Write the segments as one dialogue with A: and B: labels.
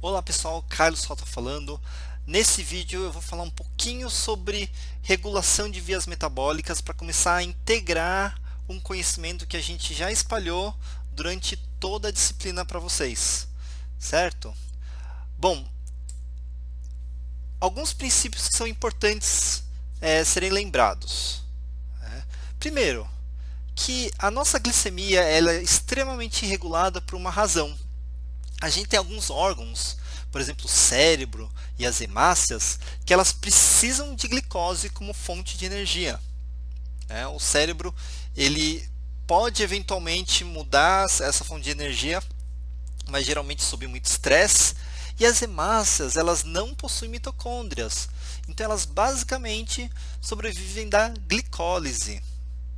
A: Olá pessoal, Carlos Rota falando. Nesse vídeo eu vou falar um pouquinho sobre regulação de vias metabólicas para começar a integrar um conhecimento que a gente já espalhou durante toda a disciplina para vocês, certo? Bom, alguns princípios que são importantes serem lembrados. Primeiro, que a nossa glicemia ela é extremamente regulada por uma razão. A gente tem alguns órgãos, por exemplo, o cérebro e as hemácias, que elas precisam de glicose como fonte de energia. O cérebro ele pode eventualmente mudar essa fonte de energia, mas geralmente sob muito estresse. E as hemácias elas não possuem mitocôndrias, então elas basicamente sobrevivem da glicólise,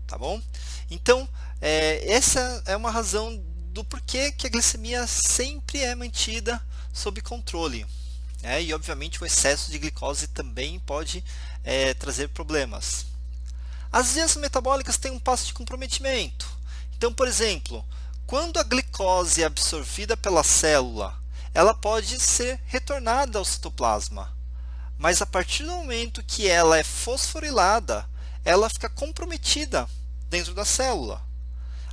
A: tá bom? Então essa é uma razão do porquê que a glicemia sempre é mantida sob controle. E obviamente o excesso de glicose também pode trazer problemas. As vias metabólicas têm um passo de comprometimento. Então, por exemplo, quando a glicose é absorvida pela célula, ela pode ser retornada ao citoplasma. Mas a partir do momento que ela é fosforilada, ela fica comprometida dentro da célula.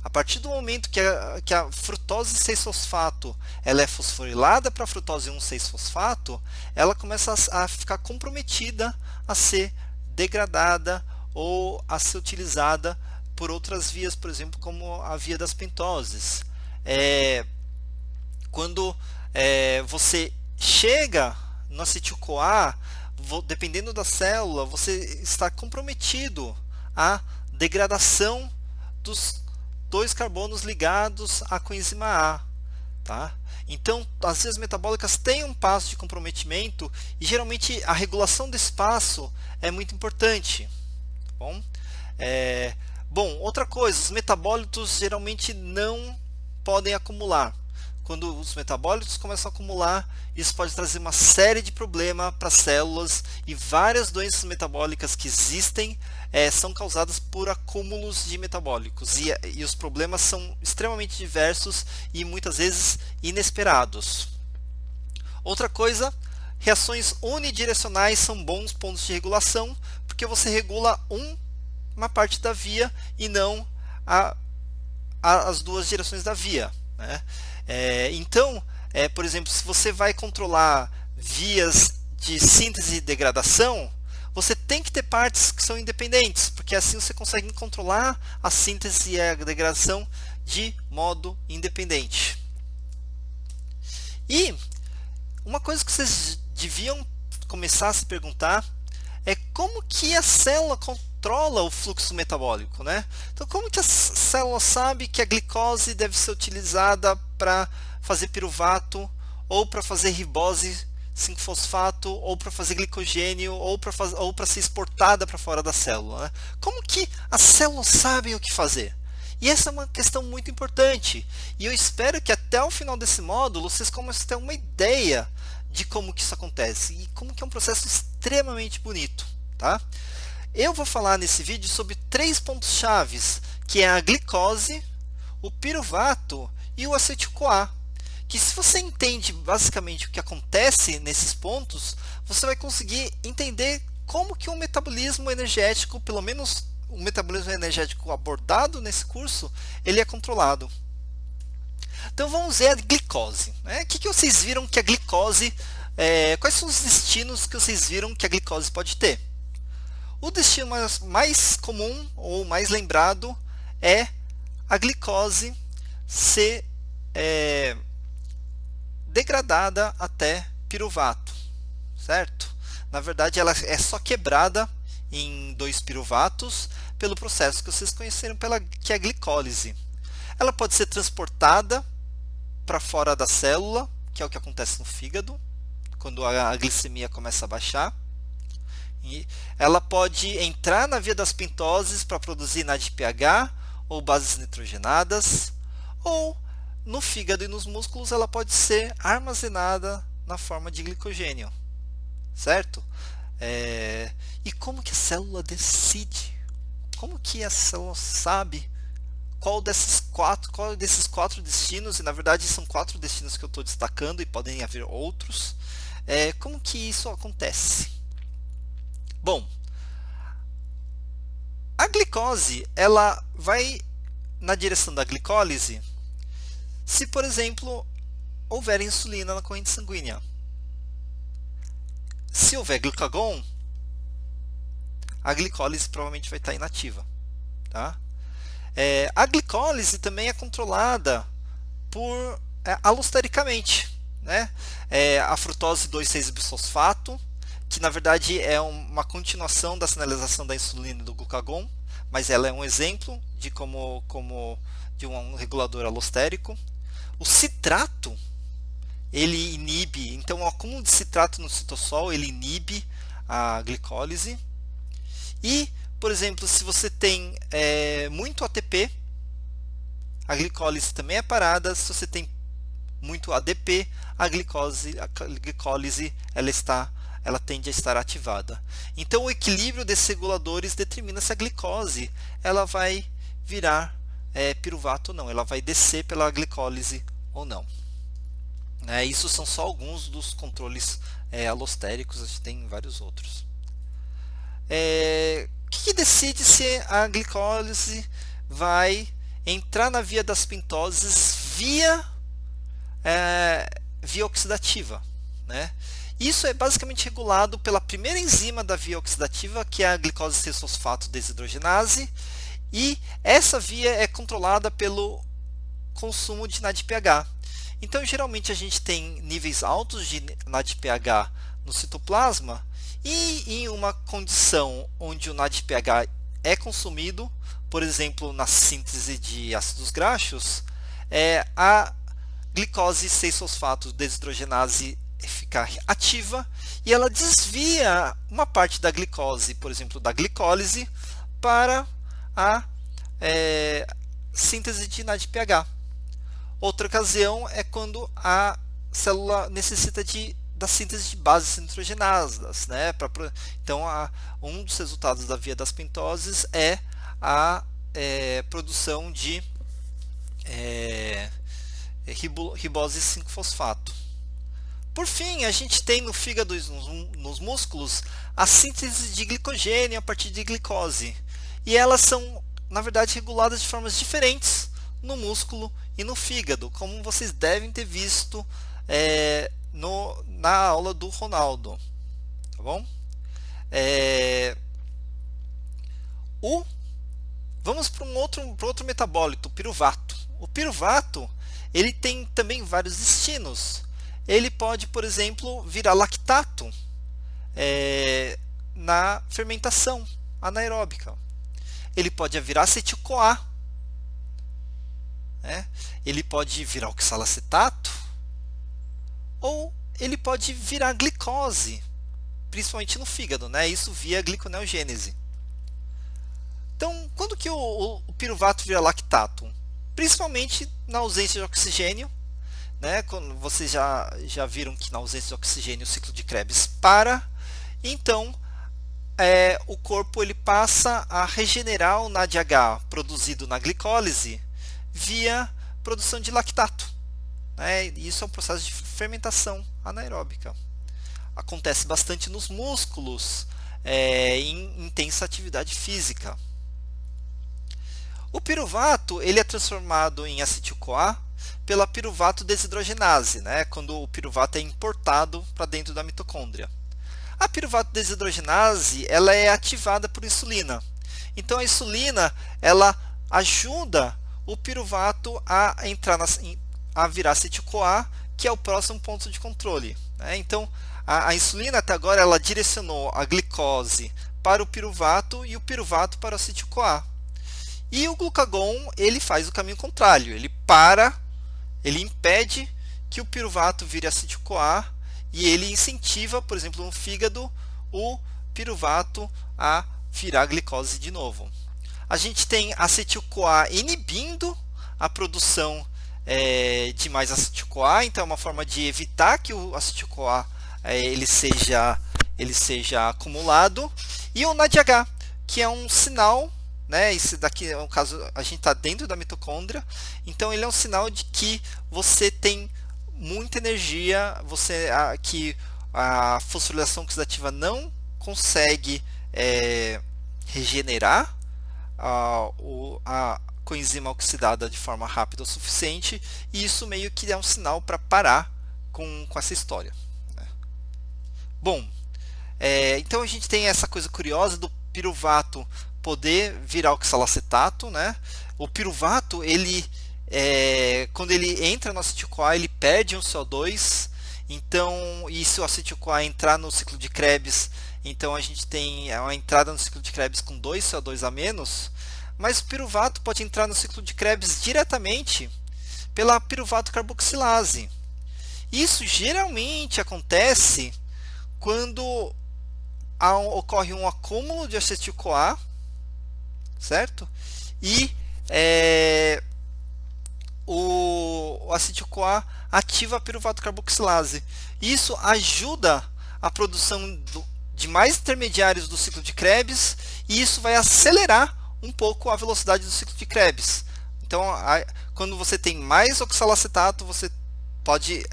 A: A partir do momento que a frutose 6-fosfato ela é fosforilada para a frutose 1,6-fosfato, ela começa a ficar comprometida a ser degradada ou a ser utilizada por outras vias, por exemplo, como a via das pentoses. Quando você chega no acetil-CoA, dependendo da célula, você está comprometido à degradação dos dois carbonos ligados à coenzima A. Tá? Então, as vias metabólicas têm um passo de comprometimento e geralmente a regulação desse passo é muito importante. Tá bom? Outra coisa, os metabólitos geralmente não podem acumular. Quando os metabólitos começam a acumular, isso pode trazer uma série de problemas para as células e várias doenças metabólicas que existem são causadas por acúmulos de metabólicos e os problemas são extremamente diversos e muitas vezes inesperados. Outra coisa, reações unidirecionais são bons pontos de regulação porque você regula uma parte da via e não as duas direções da via, né? Então, por exemplo, se você vai controlar vias de síntese e degradação, você tem que ter partes que são independentes, porque assim você consegue controlar a síntese e a degradação de modo independente. E uma coisa que vocês deviam começar a se perguntar é como que a célula controla o fluxo metabólico, né? Então, como que a célula sabe que a glicose deve ser utilizada para fazer piruvato, ou para fazer ribose 5-fosfato, ou para fazer glicogênio, ou para ser exportada para fora da célula, né? Como que as células sabem o que fazer? E essa é uma questão muito importante. E eu espero que até o final desse módulo vocês comecem a ter uma ideia de como que isso acontece e como que é um processo extremamente bonito, tá? Eu vou falar nesse vídeo sobre 3 pontos chaves, que é a glicose, o piruvato e o acetil-CoA. Que se você entende basicamente o que acontece nesses pontos, você vai conseguir entender como que um metabolismo energético, pelo menos o metabolismo energético abordado nesse curso, ele é controlado. Então vamos ver a glicose. O que vocês viram que a glicose, quais são os destinos que vocês viram que a glicose pode ter? O destino mais comum ou mais lembrado é a glicose ser degradada até piruvato, certo? Na verdade, ela é só quebrada em 2 piruvatos pelo processo que vocês conheceram, que é a glicólise. Ela pode ser transportada para fora da célula, que é o que acontece no fígado, quando a glicemia começa a baixar. E ela pode entrar na via das pentoses para produzir NADPH ou bases nitrogenadas, ou no fígado e nos músculos ela pode ser armazenada na forma de glicogênio, certo? E como que a célula decide? Como que a célula sabe qual desses quatro destinos, e na verdade são quatro destinos que eu estou destacando e podem haver outros, como que isso acontece? Bom, a glicose ela vai na direção da glicólise se, por exemplo, houver insulina na corrente sanguínea. Se houver glucagon, a glicólise provavelmente vai estar inativa. Tá? A glicólise também é controlada por alostericamente, né? A frutose 2,6-bisfosfato, que na verdade é uma continuação da sinalização da insulina e do glucagon, mas ela é um exemplo de de um regulador alostérico. O citrato, ele inibe, então o acúmulo de citrato no citossol, ele inibe a glicólise. E, por exemplo, se você tem muito ATP, a glicólise também é parada. Se você tem muito ADP, a glicólise ela tende a estar ativada. Então, o equilíbrio desses reguladores determina se a glicose ela vai virar piruvato ou não, ela vai descer pela glicólise ou não. Isso são só alguns dos controles alostéricos, a gente tem vários outros. O que decide se a glicólise vai entrar na via das pintoses via oxidativa, né? Isso é basicamente regulado pela primeira enzima da via oxidativa, que é a glicose 6-fosfato desidrogenase, e essa via é controlada pelo consumo de NADPH. Então, geralmente a gente tem níveis altos de NADPH no citoplasma, e em uma condição onde o NADPH é consumido, por exemplo, na síntese de ácidos graxos, a glicose 6-fosfato desidrogenase ficar ativa e ela desvia uma parte da glicose, por exemplo, da glicólise, para a síntese de NADPH. Outra ocasião é quando a célula necessita da síntese de bases nitrogenadas, né? Então, um dos resultados da via das pintoses é a produção de ribose 5-fosfato. Por fim, a gente tem no fígado e nos músculos a síntese de glicogênio a partir de glicose. E elas são, na verdade, reguladas de formas diferentes no músculo e no fígado, como vocês devem ter visto na aula do Ronaldo. Tá bom? Vamos para outro metabólito, o piruvato. O piruvato ele tem também vários destinos. Ele pode, por exemplo, virar lactato na fermentação anaeróbica. Ele pode virar acetil-CoA. Ele pode virar oxalacetato. Ou ele pode virar glicose, principalmente no fígado, isso via gliconeogênese. Então, quando que o piruvato vira lactato? Principalmente na ausência de oxigênio, quando vocês já viram que na ausência de oxigênio o ciclo de Krebs para, então o corpo ele passa a regenerar o NADH produzido na glicólise via produção de lactato. Isso é um processo de fermentação anaeróbica. Acontece bastante nos músculos em intensa atividade física. O piruvato ele é transformado em acetil-CoA pela piruvato desidrogenase, quando o piruvato é importado para dentro da mitocôndria. A piruvato desidrogenase ela é ativada por insulina. Então a insulina ela ajuda o piruvato a entrar a virar acetil-CoA, que é o próximo ponto de controle. Então a insulina até agora ela direcionou a glicose para o piruvato e o piruvato para o acetil-CoA. E o glucagon ele faz o caminho contrário, ele impede que o piruvato vire acetil-CoA e ele incentiva, por exemplo, no fígado, o piruvato a virar glicose de novo. A gente tem acetil-CoA inibindo a produção de mais acetil-CoA, então é uma forma de evitar que o acetil-CoA ele seja acumulado, e o NADH, que é um sinal né? Esse daqui é um caso, a gente está dentro da mitocôndria, então ele é um sinal de que você tem muita energia, que a fosforilação oxidativa não consegue regenerar a coenzima oxidada de forma rápida o suficiente, e isso meio que é um sinal para parar com essa história, né? Bom, então a gente tem essa coisa curiosa do piruvato poder virar oxalacetato, né? O piruvato, quando ele entra no acetil-CoA, ele perde um CO2, então, e se o acetil-CoA entrar no ciclo de Krebs, então a gente tem uma entrada no ciclo de Krebs com 2 CO2 a menos, mas o piruvato pode entrar no ciclo de Krebs diretamente pela piruvato carboxilase. Isso geralmente acontece quando ocorre um acúmulo de acetil-CoA, certo? E o acetil-CoA ativa a piruvato carboxilase. Isso ajuda a produção de mais intermediários do ciclo de Krebs, e isso vai acelerar um pouco a velocidade do ciclo de Krebs. Então, quando você tem mais oxalacetato, você pode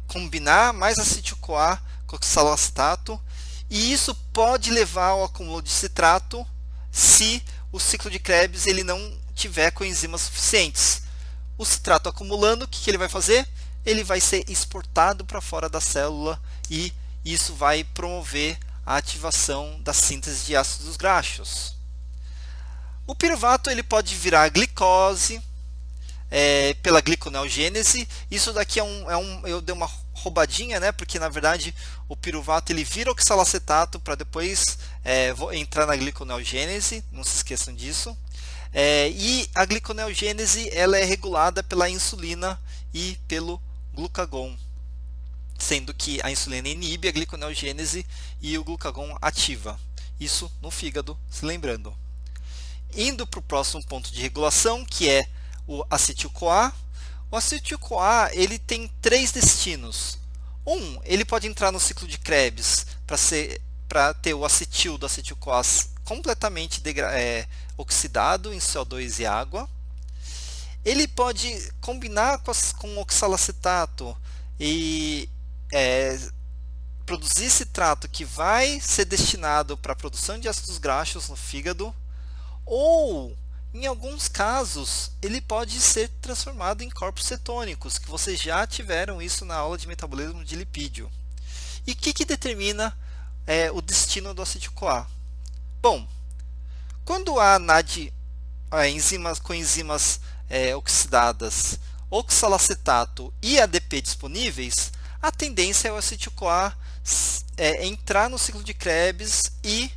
A: combinar mais acetil-CoA com oxalacetato, e isso pode levar ao acúmulo de citrato se o ciclo de Krebs ele não tiver coenzimas suficientes. O citrato acumulando, o que ele vai fazer? Ele vai ser exportado para fora da célula, e isso vai promover a ativação da síntese de ácidos graxos. O piruvato ele pode virar glicose pela gliconeogênese. Isso daqui eu dei uma roubadinha, né? Porque na verdade o piruvato ele vira oxalacetato para depois entrar na gliconeogênese. Não se esqueçam disso. E a gliconeogênese ela é regulada pela insulina e pelo glucagon, sendo que a insulina inibe a gliconeogênese e o glucagon ativa. Isso no fígado, se lembrando. Indo para o próximo ponto de regulação, que é o acetil-CoA. O acetil-CoA ele tem 3 destinos. Ele pode entrar no ciclo de Krebs para ter o acetil do acetil-CoA completamente oxidado em CO2 e água. Ele pode combinar com oxalacetato e produzir citrato que vai ser destinado para a produção de ácidos graxos no fígado, ou em alguns casos ele pode ser transformado em corpos cetônicos, que vocês já tiveram isso na aula de metabolismo de lipídio. E o que determina o destino do acetil-CoA? Bom, quando há coenzimas oxidadas, oxalacetato e ADP disponíveis, a tendência é o acetil-CoA entrar no ciclo de Krebs e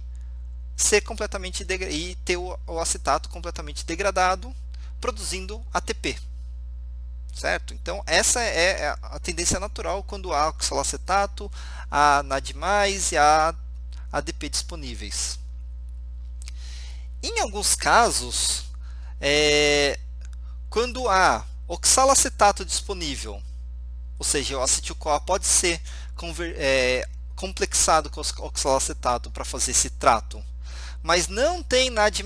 A: ter o acetato completamente degradado, produzindo ATP, certo? Então essa é a tendência natural quando há oxalacetato, há NAD+, e há ADP disponíveis. Em alguns casos, quando há oxalacetato disponível, ou seja, o acetil-CoA pode ser complexado com oxalacetato para fazer citrato, mas não tem NAD+,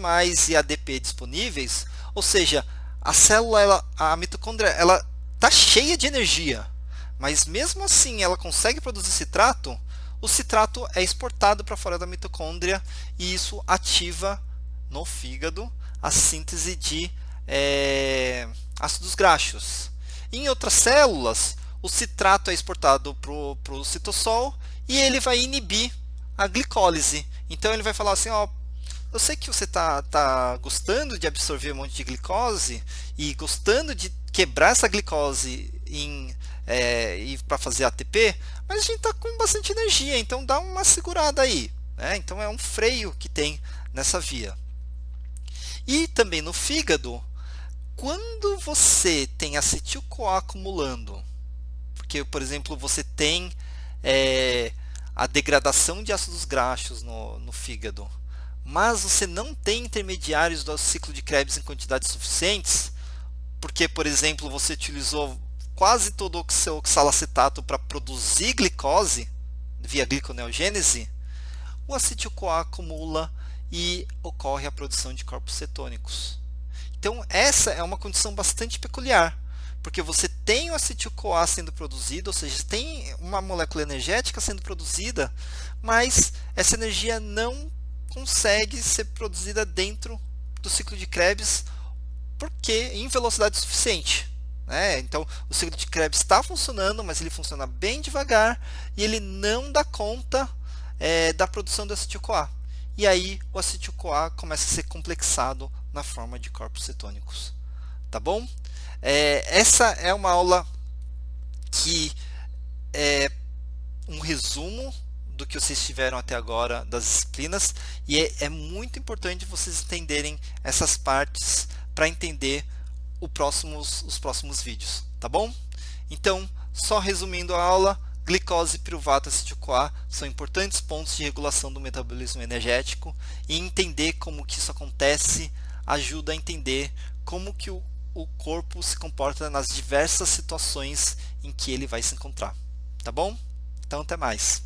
A: e ADP disponíveis, ou seja, a célula, a mitocôndria, ela está cheia de energia, mas mesmo assim ela consegue produzir citrato. O citrato é exportado para fora da mitocôndria, e isso ativa no fígado a síntese de ácidos graxos. Em outras células, o citrato é exportado para o citossol, e ele vai inibir a glicólise. Então ele vai falar assim, eu sei que você está gostando de absorver um monte de glicose e gostando de quebrar essa glicose para fazer ATP, mas a gente está com bastante energia, então dá uma segurada aí, né? Então é um freio que tem nessa via. E também no fígado, quando você tem acetil-CoA acumulando, porque, por exemplo, você tem a degradação de ácidos graxos no fígado, mas você não tem intermediários do ciclo de Krebs em quantidades suficientes, porque, por exemplo, você utilizou quase todo o seu oxalacetato para produzir glicose via gliconeogênese, o acetil-CoA acumula e ocorre a produção de corpos cetônicos. Então essa é uma condição bastante peculiar, porque você tem o acetil-CoA sendo produzido, ou seja, tem uma molécula energética sendo produzida, mas essa energia não consegue ser produzida dentro do ciclo de Krebs, porque em velocidade suficiente. Então o ciclo de Krebs está funcionando, mas ele funciona bem devagar e ele não dá conta da produção do acetil-CoA. E aí o acetil-CoA começa a ser complexado na forma de corpos cetônicos. Tá bom? Essa é uma aula que é um resumo do que vocês tiveram até agora das disciplinas, e é muito importante vocês entenderem essas partes para entender os próximos vídeos, tá bom? Então, só resumindo a aula, glicose, piruvato, acetil-CoA são importantes pontos de regulação do metabolismo energético, e entender como que isso acontece ajuda a entender como que o corpo se comporta nas diversas situações em que ele vai se encontrar, tá bom? Então, até mais.